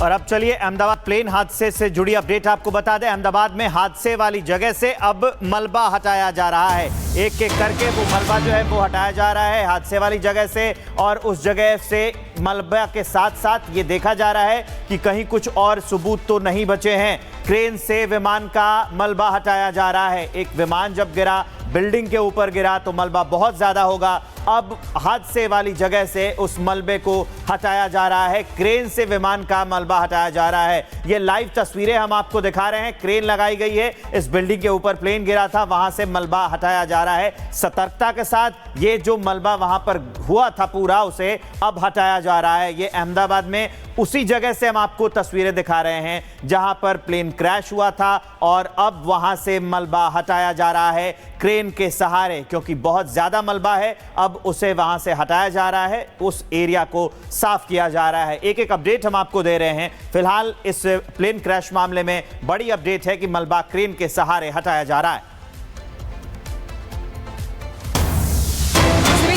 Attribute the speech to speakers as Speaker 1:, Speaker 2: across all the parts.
Speaker 1: और अब चलिए अहमदाबाद प्लेन हादसे से जुड़ी अपडेट आपको बता दें। अहमदाबाद में हादसे वाली जगह से अब मलबा हटाया जा रहा है। एक एक करके वो मलबा जो है वो हटाया जा रहा है हादसे वाली जगह से, और उस जगह से मलबा के साथ साथ ये देखा जा रहा है कि कहीं कुछ और सबूत तो नहीं बचे हैं। क्रेन से विमान का मलबा हटाया जा रहा है। एक विमान जब गिरा, बिल्डिंग के ऊपर गिरा तो मलबा बहुत ज्यादा होगा। अब हादसे वाली जगह से उस मलबे को हटाया जा रहा है। क्रेन से विमान का मलबा हटाया जा रहा है। ये लाइव तस्वीरें हम आपको दिखा रहे हैं। क्रेन लगाई गई है, इस बिल्डिंग के ऊपर प्लेन गिरा था, वहां से मलबा हटाया जा रहा है। सतर्कता के साथ ये जो मलबा वहां पर हुआ था पूरा, उसे अब हटाया जा रहा है। ये अहमदाबाद में उसी जगह से हम आपको तस्वीरें दिखा रहे हैं जहां पर प्लेन क्रैश हुआ था, और अब वहां से मलबा हटाया जा रहा है क्रेन के सहारे, क्योंकि बहुत ज्यादा मलबा है। अब उसे वहां से हटाया जा रहा है, उस एरिया को साफ किया जा रहा है। एक एक अपडेट हम आपको दे रहे हैं। फिलहाल इस प्लेन क्रैश मामले में बड़ी अपडेट है कि मलबा क्रेन के सहारे हटाया जा रहा है।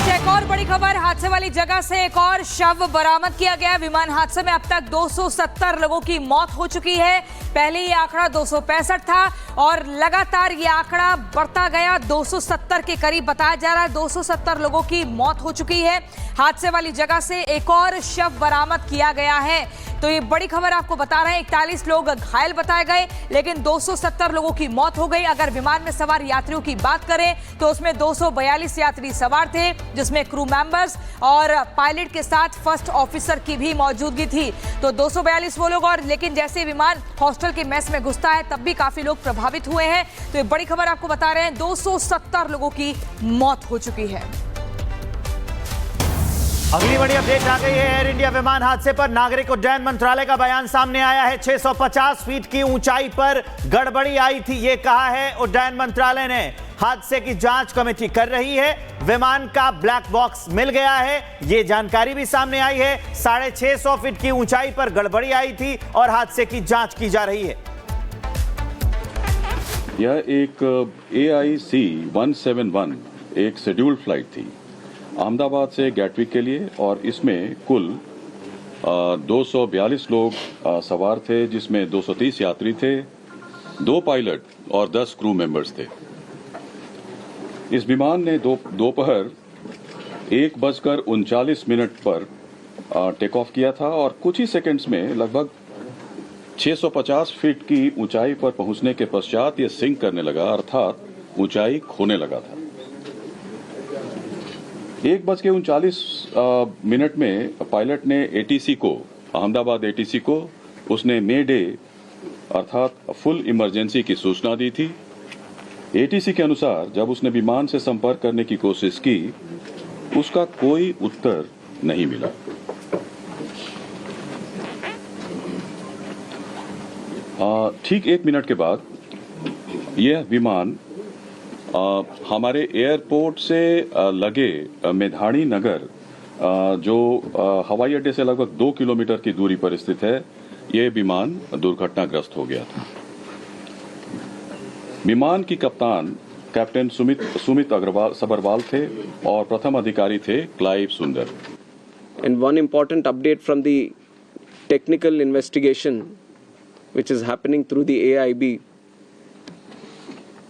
Speaker 2: एक और बड़ी खबर, हादसे वाली जगह से एक और शव बरामद किया गया। विमान हादसे में अब तक 270 लोगों की मौत हो चुकी है। पहले ये आंकड़ा 265 था और लगातार ये आंकड़ा बढ़ता गया। 270 के करीब बताया जा रहा है। 270 लोगों की मौत हो चुकी है। हादसे वाली जगह से एक और शव बरामद किया गया है। तो ये बड़ी खबर आपको बता रहे हैं। 41 लोग घायल बताए गए, लेकिन 270 लोगों की मौत हो गई। अगर विमान में सवार यात्रियों की बात करें तो उसमें 242 यात्री सवार थे, जिसमें क्रू मेंबर्स और पायलट के साथ फर्स्ट ऑफिसर की भी मौजूदगी थी। तो 242 वो लोग, और लेकिन जैसे विमान हॉस्टल के मेस में घुसता है तब भी काफी लोग प्रभावित हुए हैं। तो ये बड़ी खबर आपको बता रहे हैं। 270 लोगों की मौत हो चुकी है।
Speaker 1: अगली बड़ी अपडेट आ गई है एयर इंडिया विमान हादसे पर। नागरिक उड्डयन मंत्रालय का बयान सामने आया है। 650 फीट की ऊंचाई पर गड़बड़ी आई थी, ये कहा है उड्डयन मंत्रालय ने। हादसे की जांच कमेटी कर रही है। विमान का ब्लैक बॉक्स मिल गया है, ये जानकारी भी सामने आई है। 650 फीट की ऊंचाई पर गड़बड़ी आई थी और हादसे की जांच की जा रही है।
Speaker 3: यह एक AIC 171 एक शेड्यूल्ड फ्लाइट थी अहमदाबाद से गैटविक के लिए, और इसमें कुल 242 लोग सवार थे, जिसमें 230 यात्री थे, 2 पायलट और 10 क्रू मेंबर्स थे। इस विमान ने दोपहर 1:39 पर टेक ऑफ किया था, और कुछ ही सेकंड्स में लगभग 650 फीट की ऊंचाई पर पहुंचने के पश्चात यह सिंक करने लगा, अर्थात ऊंचाई खोने लगा था। 1:39 में पायलट ने ATC को, अहमदाबाद ATC को, उसने मे डे अर्थात फुल इमरजेंसी की सूचना दी थी। ATC के अनुसार जब उसने विमान से संपर्क करने की कोशिश की, उसका कोई उत्तर नहीं मिला। ठीक 1 मिनट के बाद यह विमान हमारे एयरपोर्ट से लगे मेधाणी नगर, जो हवाई अड्डे से लगभग 2 किलोमीटर की दूरी पर स्थित है, यह विमान दुर्घटनाग्रस्त हो गया था। विमान की कप्तान कैप्टन सुमित सबरवाल थे और प्रथम अधिकारी थे क्लाइव सुंदर।
Speaker 4: And one important update from the technical investigation which is happening through the AIB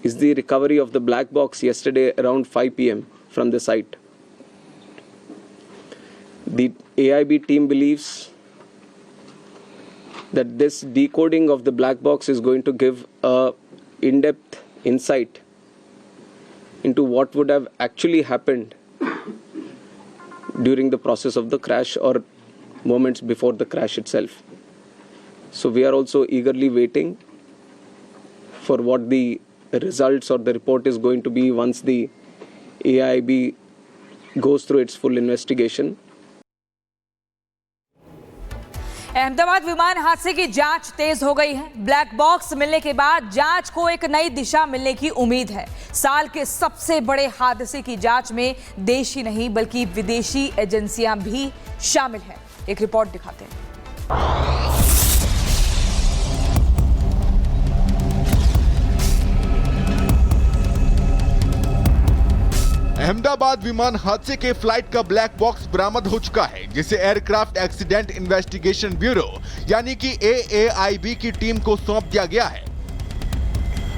Speaker 4: is the recovery of the black box yesterday around 5 p.m. from the site. The AIB team believes that this decoding of the black box is going to give a in-depth insight into what would have actually happened during the process of the crash or moments before the crash itself. So we are also eagerly waiting for what the results or the report is going to be once the AIB goes through its full investigation.
Speaker 2: Ahmedabad विमान हादसे की जांच तेज हो गई है। Black box मिलने के बाद जांच को एक नई दिशा मिलने की उम्मीद है। साल के सबसे बड़े हादसे की जांच में देश ही नहीं बल्कि विदेशी एजेंसियां भी शामिल हैं। एक रिपोर्ट दिखाते हैं।
Speaker 5: अहमदाबाद विमान हादसे के फ्लाइट का ब्लैक बॉक्स बरामद हो चुका है, जिसे एयरक्राफ्ट एक्सीडेंट इन्वेस्टिगेशन ब्यूरो यानी कि AAIB की टीम को सौंप दिया गया है।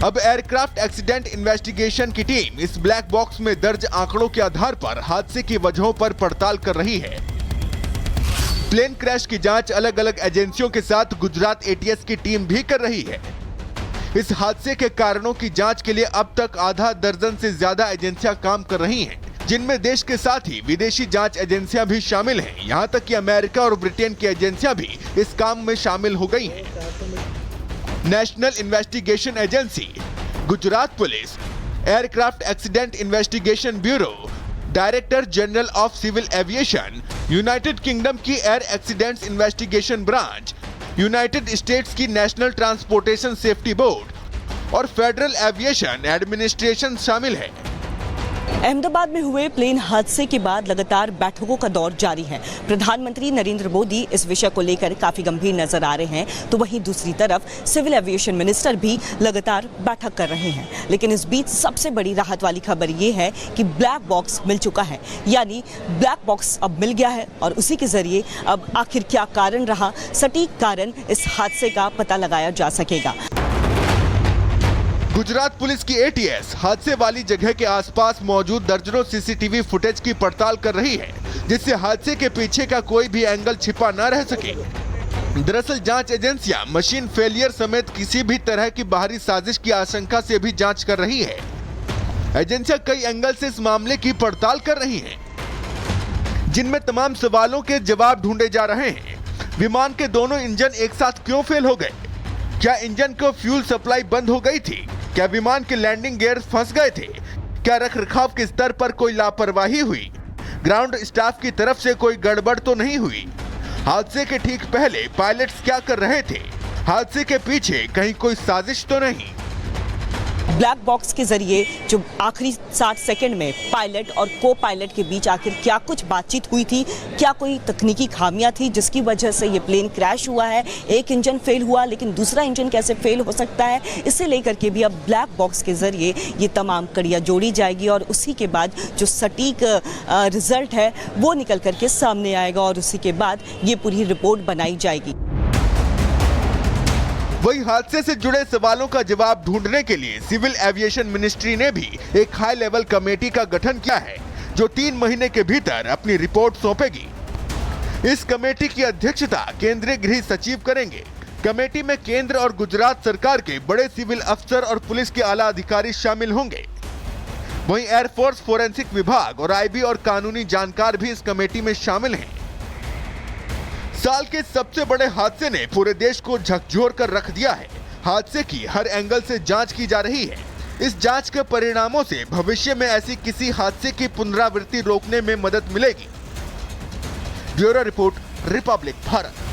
Speaker 5: अब एयरक्राफ्ट एक्सीडेंट इन्वेस्टिगेशन की टीम इस ब्लैक बॉक्स में दर्ज आंकड़ों के आधार पर हादसे की वजहों पर पड़ताल कर रही है। प्लेन क्रैश की जांच अलग अलग एजेंसियों के साथ गुजरात ATS की टीम भी कर रही है। इस हादसे के कारणों की जांच के लिए अब तक आधा दर्जन से ज्यादा एजेंसियां काम कर रही हैं, जिनमें देश के साथ ही विदेशी जांच एजेंसियां भी शामिल हैं। यहां तक कि अमेरिका और ब्रिटेन की एजेंसियां भी इस काम में शामिल हो गई हैं। National investigation agency, Gujarat police, aircraft accident investigation bureau, director general of civil aviation, United Kingdom की air accidents investigation branch, United States की नेशनल ट्रांसपोर्टेशन सेफ्टी बोर्ड और फेडरल एविएशन एडमिनिस्ट्रेशन शामिल है।
Speaker 6: अहमदाबाद में हुए प्लेन हादसे के बाद लगातार बैठकों का दौर जारी है। प्रधानमंत्री नरेंद्र मोदी इस विषय को लेकर काफी गंभीर नजर आ रहे हैं, तो वहीं दूसरी तरफ सिविल एविएशन मिनिस्टर भी लगातार बैठक कर रहे हैं। लेकिन इस बीच सबसे बड़ी राहत वाली खबर ये है कि ब्लैक बॉक्स मिल चुका है, यानी ब्लैक बॉक्स अब मिल गया है और उसी के जरिए अब आखिर क्या कारण रहा, सटीक कारण इस हादसे का पता लगाया जा सकेगा।
Speaker 5: गुजरात पुलिस की ATS हादसे वाली जगह के आसपास मौजूद दर्जनों CCTV फुटेज की पड़ताल कर रही है, जिससे हादसे के पीछे का कोई भी एंगल छिपा न रह सके। दरअसल जांच एजेंसियां मशीन फेलियर समेत किसी भी तरह की बाहरी साजिश की आशंका से भी जांच कर रही है। एजेंसियां कई एंगल से इस मामले की पड़ताल कर रही हैं, जिनमें तमाम सवालों के जवाब ढूंढे जा रहे हैं। विमान के दोनों इंजन एक साथ क्यों फेल हो गए? क्या इंजन को फ्यूल सप्लाई बंद हो गई थी? क्या विमान के लैंडिंग गियर फंस गए थे? क्या रखरखाव के स्तर पर कोई लापरवाही हुई? ग्राउंड स्टाफ की तरफ से कोई गड़बड़ तो नहीं हुई? हादसे के ठीक पहले पायलट्स क्या कर रहे थे? हादसे के पीछे कहीं कोई साजिश तो नहीं?
Speaker 6: ब्लैक बॉक्स के जरिए जो आखिरी 60 सेकंड में पायलट और को पायलट के बीच आखिर क्या कुछ बातचीत हुई थी, क्या कोई तकनीकी खामियां थी जिसकी वजह से ये प्लेन क्रैश हुआ है? एक इंजन फेल हुआ लेकिन दूसरा इंजन कैसे फेल हो सकता है? इसे लेकर के भी अब ब्लैक बॉक्स के जरिए ये तमाम कड़ियां जोड़ी जाएगी और उसी के बाद जो सटीक रिजल्ट है वो निकल करके सामने आएगा और उसी के बाद ये पूरी रिपोर्ट बनाई जाएगी।
Speaker 5: वही हादसे से जुड़े सवालों का जवाब ढूंढने के लिए सिविल एविएशन मिनिस्ट्री ने भी एक हाई लेवल कमेटी का गठन किया है, जो 3 महीने के भीतर अपनी रिपोर्ट सौंपेगी। इस कमेटी की अध्यक्षता केंद्रीय गृह सचिव करेंगे। कमेटी में केंद्र और गुजरात सरकार के बड़े सिविल अफसर और पुलिस के आला अधिकारी शामिल होंगे। वहीं एयरफोर्स फोरेंसिक विभाग और IB और कानूनी जानकार भी इस कमेटी में शामिल हैं। साल के सबसे बड़े हादसे ने पूरे देश को झकझोर कर रख दिया है। हादसे की हर एंगल से जांच की जा रही है। इस जांच के परिणामों से भविष्य में ऐसी किसी हादसे की पुनरावृत्ति रोकने में मदद मिलेगी। Bureau report, Republic Bharat.